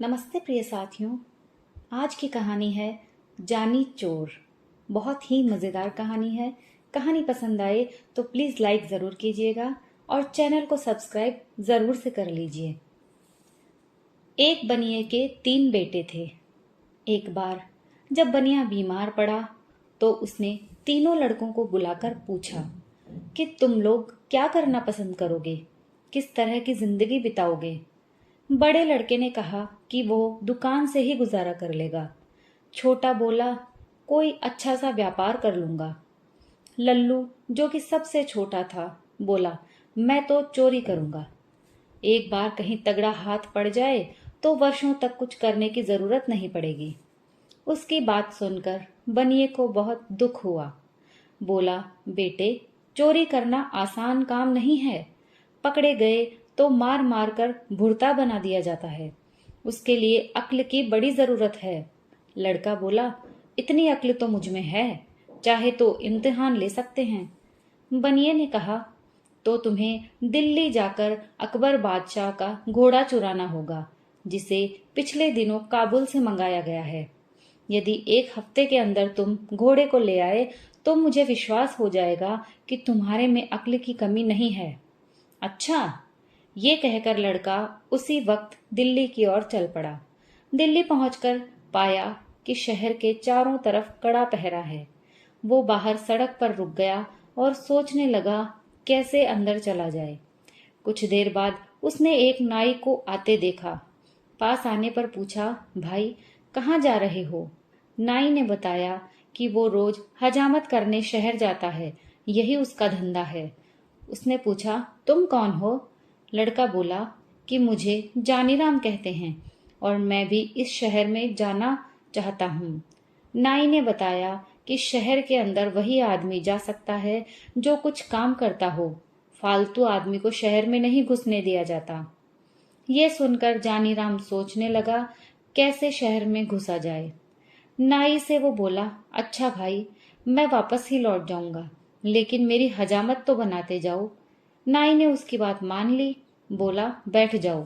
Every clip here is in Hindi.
नमस्ते प्रिय साथियों। आज की कहानी है जानी चोर। बहुत ही मज़ेदार कहानी है। कहानी पसंद आए तो प्लीज़ लाइक ज़रूर कीजिएगा और चैनल को सब्सक्राइब ज़रूर से कर लीजिए। एक बनिए के 3 बेटे थे। एक बार जब बनिया बीमार पड़ा तो उसने तीनों लड़कों को बुलाकर पूछा कि तुम लोग क्या करना पसंद करोगे, किस तरह की जिंदगी बिताओगे। बड़े लड़के ने कहा कि वो दुकान से ही गुजारा कर लेगा। छोटा बोला कोई अच्छा सा व्यापार कर लूंगा। लल्लू जो कि सबसे छोटा था बोला मैं तो चोरी करूंगा। एक बार कहीं तगड़ा हाथ पड़ जाए तो वर्षों तक कुछ करने की जरूरत नहीं पड़ेगी। उसकी बात सुनकर बनिए को बहुत दुख हुआ। बोला बेटे, चोरी करना आसान काम नहीं है। पकड़े गए तो मार मार कर भुर्ता बना दिया जाता है। उसके लिए अक्ल की बड़ी जरूरत है। लड़का बोला इतनी अक्ल तो मुझ में है, चाहे तो इम्तिहान ले सकते हैं। बनिए ने कहा तो तुम्हें दिल्ली जाकर अकबर बादशाह का घोड़ा चुराना होगा, जिसे पिछले दिनों काबुल से मंगाया गया है। यदि 1 हफ्ते के अंदर तुम घोड़े को ले आए तो मुझे विश्वास हो जाएगा कि तुम्हारे में अक्ल की कमी नहीं है। अच्छा, ये कहकर लड़का उसी वक्त दिल्ली की ओर चल पड़ा। दिल्ली पहुंचकर पाया कि शहर के चारों तरफ कड़ा पहरा है। वो बाहर सड़क पर रुक गया और सोचने लगा कैसे अंदर चला जाए। कुछ देर बाद उसने एक नाई को आते देखा। पास आने पर पूछा भाई, कहाँ जा रहे हो। नाई ने बताया कि वो रोज हजामत करने शहर जाता है, यही उसका धंधा है। उसने पूछा तुम कौन हो। लड़का बोला कि मुझे जानीराम कहते हैं और मैं भी इस शहर में जाना चाहता हूँ। नाई ने बताया कि शहर के अंदर वही आदमी जा सकता है जो कुछ काम करता हो। फालतू आदमी को शहर में नहीं घुसने दिया जाता। ये सुनकर जानीराम सोचने लगा कैसे शहर में घुसा जाए। नाई से वो बोला अच्छा भाई, मैं वापस ही लौट जाऊंगा, लेकिन मेरी हजामत तो बनाते जाओ। नाई ने उसकी बात मान ली। बोला बैठ जाओ।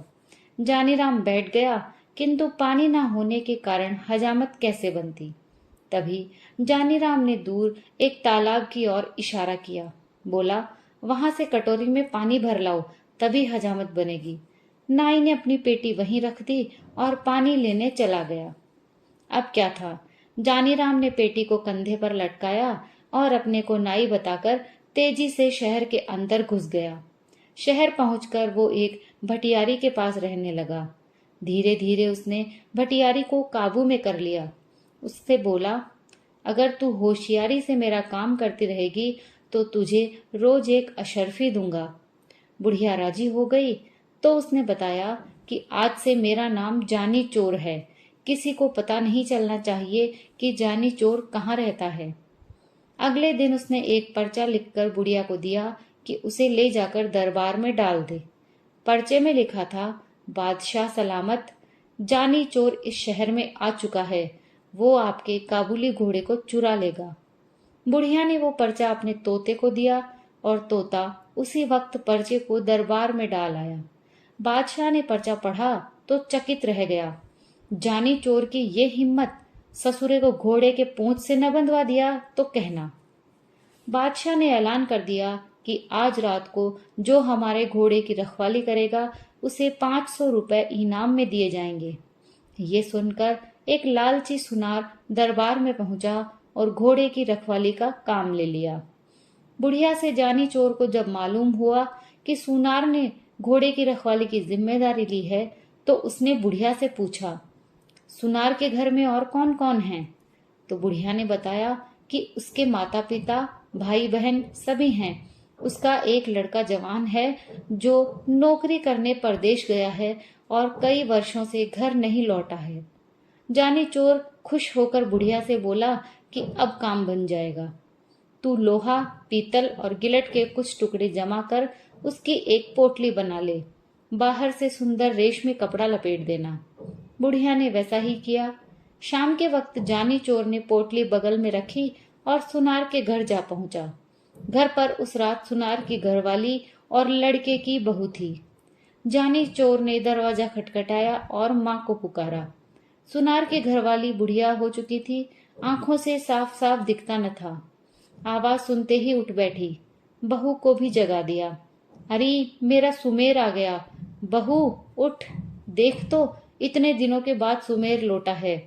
जानीराम बैठ गया, किंतु पानी ना होने के कारण हजामत कैसे बनती। तभी जानीराम ने दूर एक तालाब की ओर इशारा किया। बोला वहां से कटोरी में पानी भर लाओ, तभी हजामत बनेगी। नाई ने अपनी पेटी वहीं रख दी और पानी लेने चला गया। अब क्या था, जानीराम ने पेटी को कंधे पर लटकाया और अपने को नाई बताकर तेजी से शहर के अंदर घुस गया। शहर पहुंचकर वो एक भटियारी के पास रहने लगा। धीरे धीरे उसने भटियारी को काबू में कर लिया। उससे बोला अगर तू होशियारी से मेरा काम करती रहेगी तो तुझे रोज एक अशर्फी दूंगा। बुढ़िया राजी हो गई तो उसने बताया कि आज से मेरा नाम जानी चोर है। किसी को पता नहीं चलना चाहिए कि जानी चोर कहाँ रहता है। अगले दिन उसने एक पर्चा लिखकर बुढ़िया को दिया कि उसे ले जाकर दरबार में डाल दे। पर्चे में लिखा था बादशाह सलामत, जानी चोर इस शहर में आ चुका है, वो आपके काबुली घोड़े को चुरा लेगा। बुढ़िया ने वो पर्चा अपने तोते को दिया और तोता उसी वक्त पर्चे को दरबार में डाल आया। बादशाह ने पर्चा पढ़ा तो चकित रह गया। जानी चोर की ये हिम्मत, ससुरे को घोड़े के पूंछ से न बंधवा दिया तो कहना। बादशाह ने ऐलान कर दिया कि आज रात को जो हमारे घोड़े की रखवाली करेगा उसे 500 रुपए इनाम में दिए जाएंगे। ये सुनकर एक लालची सुनार दरबार में पहुंचा और घोड़े की रखवाली का काम ले लिया। बुढ़िया से जानी चोर को जब मालूम हुआ कि सुनार ने घोड़े की रखवाली की जिम्मेदारी ली है तो उसने बुढ़िया से पूछा सुनार के घर में और कौन कौन हैं। तो बुढ़िया ने बताया कि उसके माता पिता, भाई बहन सभी हैं। उसका एक लड़का जवान है जो नौकरी करने परदेश गया है और कई वर्षों से घर नहीं लौटा है। जानी चोर खुश होकर बुढ़िया से बोला कि अब काम बन जाएगा। तू लोहा, पीतल और गिलट के कुछ टुकड़े जमा कर उसकी एक पोटली बना ले। बाहर से सुंदर रेशमी कपड़ा लपेट देना। बुढ़िया ने वैसा ही किया। शाम के वक्त जानी चोर ने पोटली बगल में रखी और सुनार के घर जा पहुंचा। घर पर उस रात सुनार की घरवाली और लड़के की बहू थी। जानी चोर ने दरवाजा खटखटाया और माँ को पुकारा। सुनार की घरवाली बुढ़िया हो चुकी थी, आंखों से साफ साफ दिखता न था। आवाज सुनते ही उठ बैठी, बहू को भी जगा दिया। अरे मेरा सुमेर आ गया, बहू उठ, देख तो इतने दिनों के बाद सुमेर लौटा है।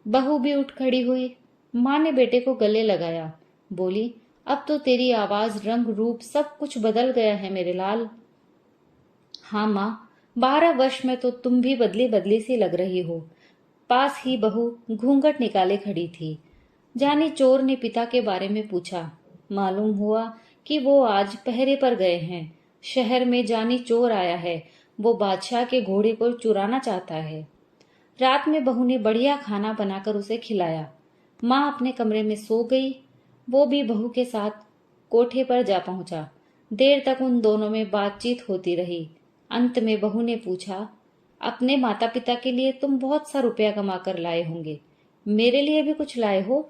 बहू भी उठ खड़ी हुई। माँ ने बेटे को गले लगाया, बोली, अब तो तेरी आवाज, रंग, रूप सब कुछ बदल गया है मेरे लाल। हाँ माँ, 12 वर्ष में तो तुम भी बदली बदली सी लग रही हो। पास ही बहू घूंघट निकाले खड़ी थी। जानी चोर ने पिता के बारे में पूछा। मालूम हुआ कि वो आज पहरे पर गए हैं। शहर में जानी चोर आया है, वो बादशाह के घोड़े को चुराना चाहता है। रात में बहू ने बढ़िया खाना बनाकर उसे खिलाया। माँ अपने कमरे में सो गई। वो भी बहू के साथ कोठे पर जा पहुंचा। देर तक उन दोनों में बातचीत होती रही। अंत में बहू ने पूछा, अपने माता पिता के लिए तुम बहुत सा रुपया कमा कर लाए होंगे, मेरे लिए भी कुछ लाए हो?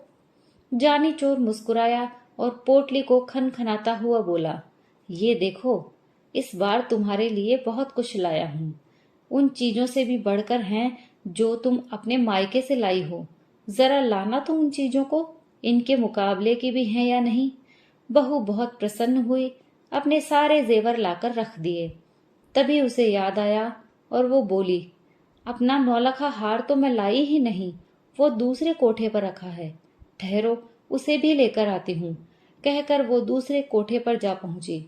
जानी चोर मुस्कुराया और पोटली को खनखनाता हुआ बोला, ये देखो, इस बार तुम्हारे लिए बहुत कुछ लाया हूं। उन चीजों से भी बढ़कर हैं जो तुम अपने मायके से लाई हो। जरा लाना तो उन चीजों को, इनके मुकाबले की भी हैं या नहीं। बहू बहुत प्रसन्न हुई, अपने सारे जेवर लाकर रख दिए। तभी उसे याद आया और वो बोली, अपना नौलखा हार तो मैं लाई ही नहीं, वो दूसरे कोठे पर रखा है। ठहरो, उसे भी लेकर आती हूँ। कहकर वो दूसरे कोठे पर जा पहुंची।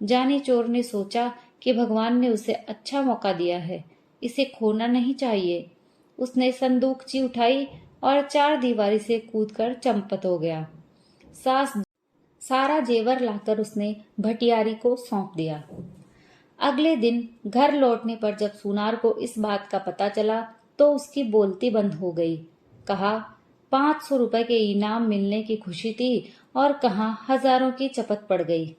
जानी चोर ने सोचा कि भगवान ने उसे अच्छा मौका दिया है, इसे खोना नहीं चाहिए। उसने संदूकची उठाई और 4 दीवारी से कूदकर चंपत हो गया। सास सारा जेवर लाकर उसने भटियारी को सौंप दिया। अगले दिन घर लौटने पर जब सुनार को इस बात का पता चला तो उसकी बोलती बंद हो गई। कहा 500 रुपए के इनाम मिलने की खुशी थी और कहाँ हजारों की चपत पड़ गई।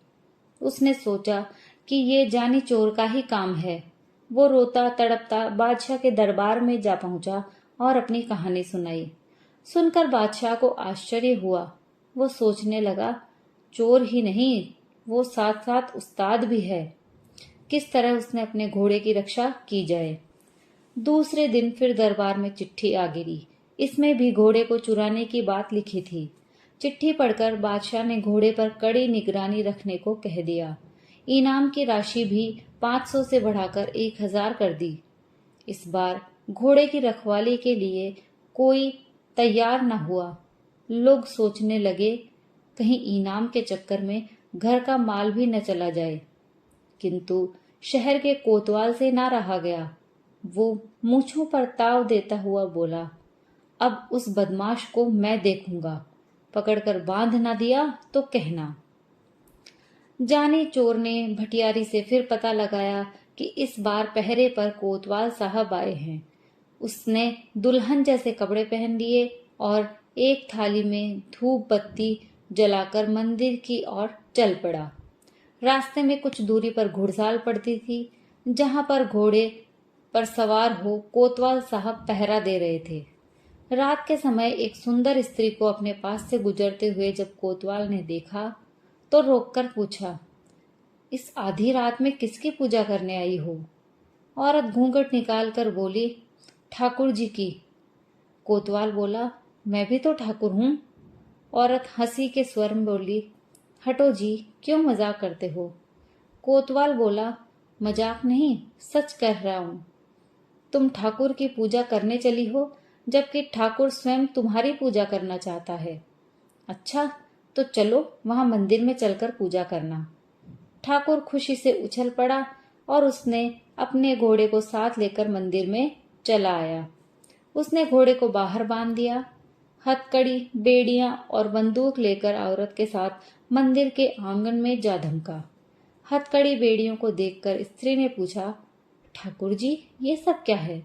उसने सोचा कि ये जानी चोर का ही काम है। वो रोता तड़पता बादशाह के दरबार में जा पहुंचा और अपनी कहानी सुनाई। सुनकर बादशाह को आश्चर्य हुआ। वो सोचने लगा, चोर ही नहीं, वो साथ साथ उस्ताद भी है। किस तरह उसने अपने घोड़े की रक्षा की जाए। दूसरे दिन फिर दरबार में चिट्ठी आ गिरी। इसमें भी घोड़े को चुराने की बात लिखी थी। चिट्ठी पढ़कर बादशाह ने घोड़े पर कड़ी निगरानी रखने को कह दिया। इनाम की राशि भी 500 से बढ़ाकर 1000 कर दी। इस बार घोड़े की रखवाली के लिए कोई तैयार न हुआ। लोग सोचने लगे, कहीं इनाम के चक्कर में घर का माल भी न चला जाए। किंतु शहर के कोतवाल से ना रहा गया। वो मूंछों पर ताव देता हुआ बोला, अब उस बदमाश को मैं देखूंगा, पकड़कर बांध ना दिया तो कहना। जानी चोर ने भटियारी से फिर पता लगाया कि इस बार पहरे पर कोतवाल साहब आए हैं। उसने दुल्हन जैसे कपड़े पहन लिए और एक थाली में धूप बत्ती जलाकर मंदिर की ओर चल पड़ा। रास्ते में कुछ दूरी पर घुड़साल पड़ती थी, जहां पर घोड़े पर सवार हो कोतवाल साहब पहरा दे रहे थे। रात के समय एक सुंदर स्त्री को अपने पास से गुजरते हुए जब कोतवाल ने देखा तो रोककर पूछा, इस आधी रात में किसकी पूजा करने आई हो? औरत घूंघट निकाल कर बोली, ठाकुर जी की। कोतवाल बोला, मैं भी तो ठाकुर हूं। औरत हंसी के स्वर में बोली, हटो जी, क्यों मजाक करते हो? कोतवाल बोला, मजाक नहीं, सच कह रहा हूं। तुम ठाकुर की पूजा करने चली हो, जबकि ठाकुर स्वयं तुम्हारी पूजा करना चाहता है। अच्छा, तो चलो वहां मंदिर में चलकर पूजा करना। ठाकुर खुशी से उछल पड़ा और उसने अपने घोड़े को साथ लेकर मंदिर में चला आया। उसने घोड़े को बाहर बांध दिया। हथकड़ी, बेड़ियां और बंदूक लेकर औरत के साथ मंदिर के आंगन में जा धमका। हथकड़ी बेड़ियों को देखकर स्त्री ने पूछा, ठाकुर जी, ये सब क्या है?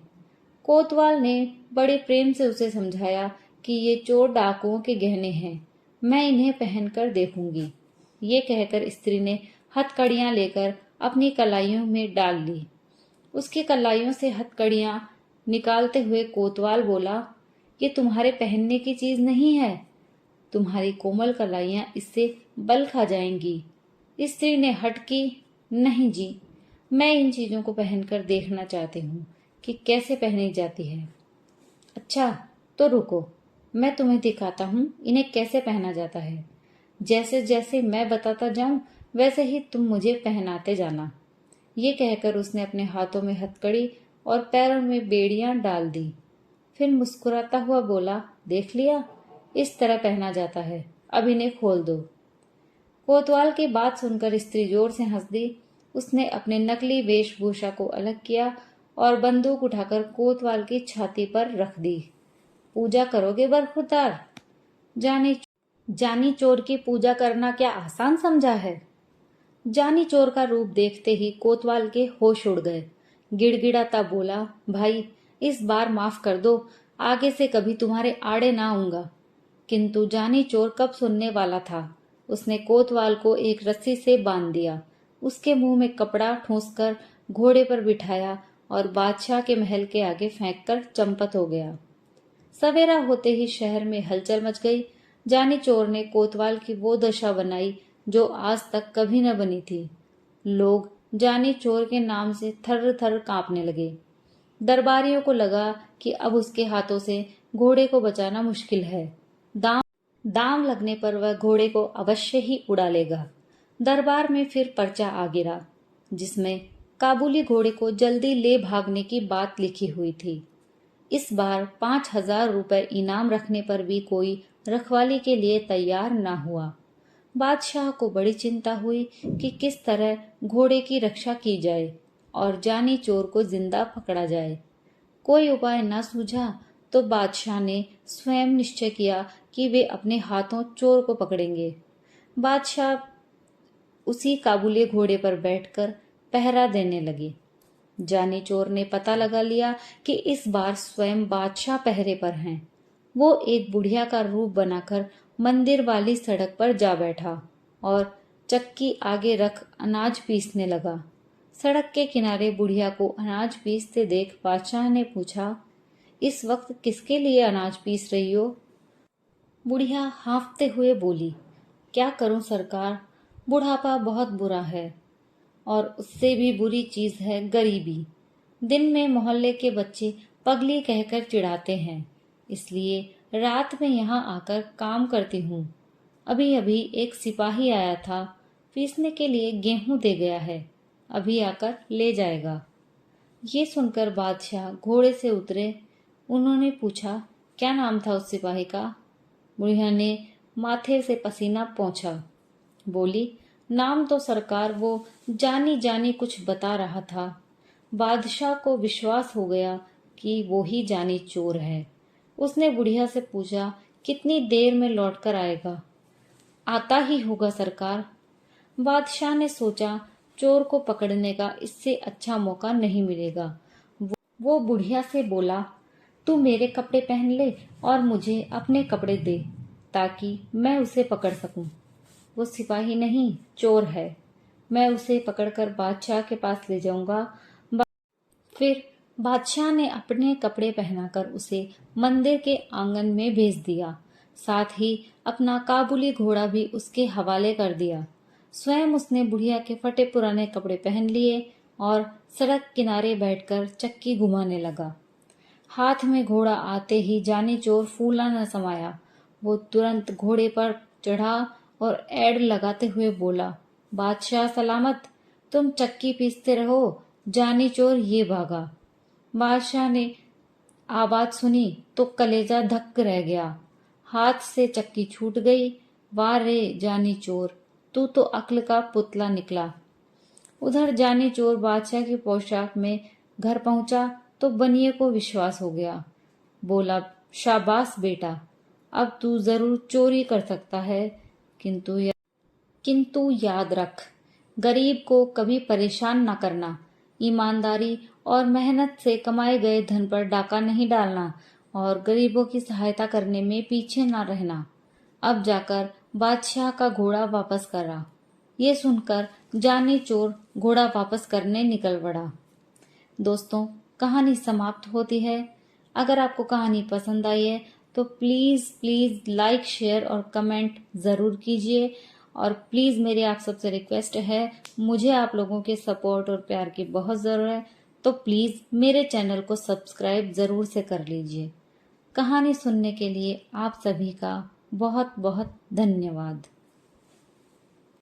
कोतवाल ने बड़े प्रेम से उसे समझाया कि ये चोर डाकुओं के गहने हैं, मैं इन्हें पहनकर देखूंगी। ये कहकर स्त्री ने हथकड़ियां लेकर अपनी कलाइयों में डाल ली। उसकी कलाइयों से हथकड़ियां निकालते हुए कोतवाल बोला, ये तुम्हारे पहनने की चीज नहीं है, तुम्हारी कोमल कलाइयां इससे बल खा जाएंगी। स्त्री ने हट की, नहीं जी, मैं इन चीजों को पहनकर देखना चाहती हूँ कि कैसे पहनी जाती है। अच्छा, तो रुको, मैं तुम्हें दिखाता हूँ इन्हें कैसे पहना जाता है। जैसे जैसे मैं बताता जाऊं वैसे ही तुम मुझे पहनाते जाना। ये कहकर उसने अपने हाथों में हथकड़ी और पैरों में बेड़ियां डाल दी। फिर मुस्कुराता हुआ बोला, देख लिया, इस तरह पहना जाता है, अब इन्हें खोल दो। कोतवाल की बात सुनकर स्त्री जोर से हंस दी। उसने अपने नकली वेशभूषा को अलग किया और बंदूक उठाकर कोतवाल की छाती पर रख दी। पूजा करोगे बरखुरदार? जानी जानी चोर की पूजा करना क्या आसान समझा है? जानी चोर का रूप देखते ही कोतवाल के होश उड़ गए। गिड़गिड़ाता बोला, भाई इस बार माफ कर दो, आगे से कभी तुम्हारे आड़े ना आऊंगा। किंतु जानी चोर कब सुनने वाला था। उसने कोतवाल को एक रस्सी से बांध दिया, उसके मुंह में कपड़ा ठूंसकर घोड़े पर बिठाया और बादशाह के महल के आगे फेंककर चंपत हो गया। सवेरा होते ही शहर में हलचल मच गई। जानी चोर ने कोतवाल की वो दशा बनाई जो आज तक कभी न बनी थी। लोग जानी चोर के नाम से थर थर कांपने लगे। दरबारियों को लगा कि अब उसके हाथों से घोड़े को बचाना मुश्किल है। दाम दाम लगने पर वह घोड़े को अवश्य ही उड़ा लेगा। दरबार में फिर पर्चा आ गिरा, जिसमें काबुली घोड़े को जल्दी ले भागने की बात लिखी हुई थी। इस बार 5,000 रुपए इनाम रखने पर भी कोई रखवाली के लिए तैयार न हुआ। बादशाह को बड़ी चिंता हुई कि किस तरह घोड़े की रक्षा की जाए और जानी चोर को जिंदा पकड़ा जाए। कोई उपाय न सूझा तो बादशाह ने स्वयं निश्चय किया कि वे अपने हाथों चोर को पकड़ेंगे। बादशाह उसी काबुली घोड़े पर बैठकर पहरा देने लगे। जानी चोर ने पता लगा लिया कि इस बार स्वयं बादशाह पहरे पर हैं। वो एक बुढ़िया का रूप बनाकर मंदिर वाली सड़क पर जा बैठा और चक्की आगे रख अनाज पीसने लगा। सड़क के किनारे बुढ़िया को अनाज पीसते देख बादशाह ने पूछा, इस वक्त किसके लिए अनाज पीस रही हो? बुढ़िया हांफते हुए बोली, क्या करूं सरकार, बुढ़ापा बहुत बुरा है और उससे भी बुरी चीज है गरीबी। दिन में मोहल्ले के बच्चे पगली कहकर चिढ़ाते हैं, इसलिए रात में यहाँ आकर काम करती हूँ। अभी अभी एक सिपाही आया था, पीसने के लिए गेहूं दे गया है, अभी आकर ले जाएगा। ये सुनकर बादशाह घोड़े से उतरे। उन्होंने पूछा, क्या नाम था उस सिपाही का? बुढ़िया ने माथे से पसीना पोंछा। बोली, नाम तो सरकार वो जानी जानी कुछ बता रहा था। बादशाह को विश्वास हो गया कि वो ही जानी चोर है। उसने बुढ़िया से पूछा, कितनी देर में लौटकर आएगा? आता ही होगा सरकार। बादशाह ने सोचा, चोर को पकड़ने का इससे अच्छा मौका नहीं मिलेगा। वो बुढ़िया से बोला, तू मेरे कपड़े पहन ले और मुझे अपने कपड़े दे ताकि मैं उसे पकड़ सकूं। वो सिपाही नहीं, चोर है। मैं उसे पकड़कर बादशाह के पास ले जाऊंगा। फिर बादशाह ने अपने कपड़े पहनाकर उसे मंदिर के आंगन में भेज दिया। साथ ही अपना काबुली घोड़ा भी उसके हवाले कर दिया। स्वयं उसने बुढ़िया के फटे पुराने कपड़े पहन लिए और सड़क किनारे बैठकर चक्की घुमाने लगा। हाथ में घोड़ा आते ही जानी चोर फूला न समाया। वो तुरंत घोड़े पर चढ़ा और एड़ लगाते हुए बोला, बादशाह सलामत, तुम चक्की पीसते रहो, जानी चोर ये भागा। बादशाह ने आवाज सुनी तो कलेजा धक्क रह गया। हाथ से चक्की छूट गई। वाह रे जानी चोर, तू तो अक्ल का पुतला निकला। उधर जानी चोर बादशाह की पोशाक में घर पहुंचा तो बनिए को विश्वास हो गया। बोला, शाबाश बेटा, अब तू जरूर चोरी कर सकता है, किंतु याद रख, गरीब को कभी परेशान न करना। ईमानदारी और मेहनत से कमाए गए धन पर डाका नहीं डालना और गरीबों की सहायता करने में पीछे न रहना। अब जाकर बादशाह का घोड़ा वापस करा। ये सुनकर जानी चोर घोड़ा वापस करने निकल पड़ा। दोस्तों, कहानी समाप्त होती है। अगर आपको कहानी पसंद आई है तो प्लीज प्लीज लाइक, शेयर और कमेंट जरूर कीजिए और प्लीज़ मेरी आप सबसे रिक्वेस्ट है, मुझे आप लोगों के सपोर्ट और प्यार की बहुत ज़रूरत है, तो प्लीज़ मेरे चैनल को सब्सक्राइब ज़रूर से कर लीजिए। कहानी सुनने के लिए आप सभी का बहुत बहुत धन्यवाद।